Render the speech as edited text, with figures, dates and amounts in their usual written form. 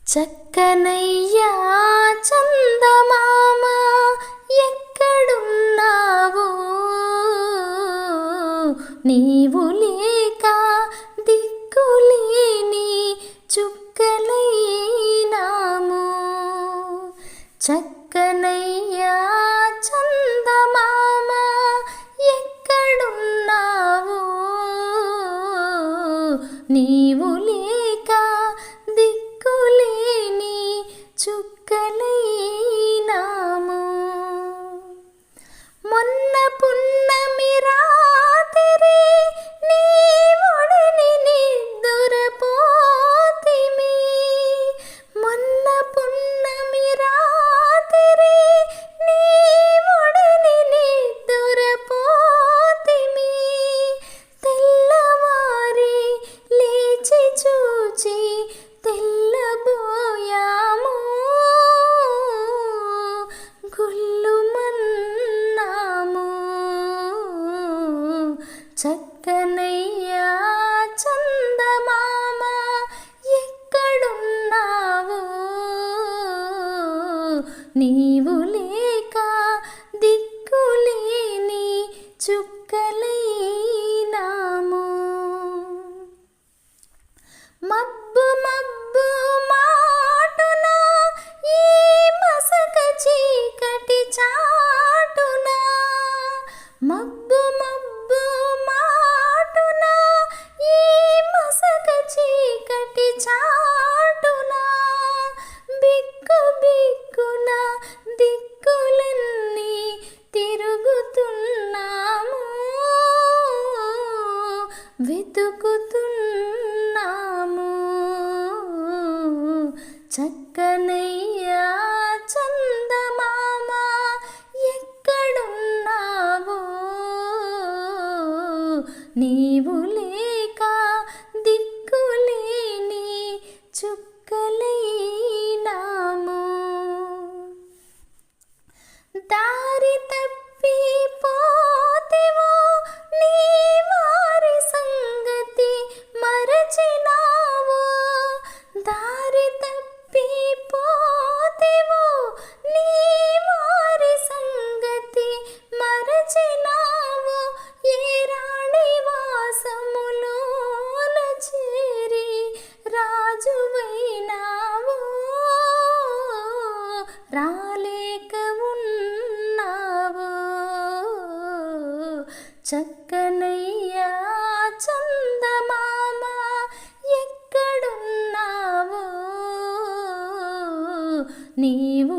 చక్కనయ్యా చందమామ ఎక్కడున్నావు, నీవు లేక దిక్కులేని చుక్కలైనాము. చక్కనయ్యా చందమామ ఎక్కడున్నావు, నీవు లేక దిక్కులేని చుక్కలైనాము. మొన్న పున్నమి రాత్రి నీ ఒడిని నిద్దురపోతిమి. మొన్న పున్నమి రాత్రి నీ ఒడిని నిద్దురపోతిమి. తెల్లవారి లేచి చూచి తెల్లబోయాము, గుల్లుమన్నాము. చక్కనయ్యా చందమామ ఎక్కడున్నావు, నీవు లేక దిక్కులేని చుక్కలైనాము. మబ్బు మబ్బు మాటున ఈ మసక చీకటి చాటున, మబ్బు మబ్బు మాటున ఈ మసక చీకటి చాటున, బిక్కు బిక్కున దిక్కులన్నీ తిరుగుతున్నాము, వెతుకుతున్నాము. చక్కనయ్యా చందమామ ఎక్కడున్నావు, నీవు లేక దిక్కులేని చుక్కలైనాము. దారి తప్పి పోతెవో నీ వారి సంగతి మరచినావో, దారి తప్పి పోతెవో నీ వారి సంగతి మరచినావో, ఏ రాణి వాసములోన చేరి రాజువైనావో, రాలేక ఉన్నావో. చక్కనయ్యా చందమామ ఎక్కడున్నావో, నీవు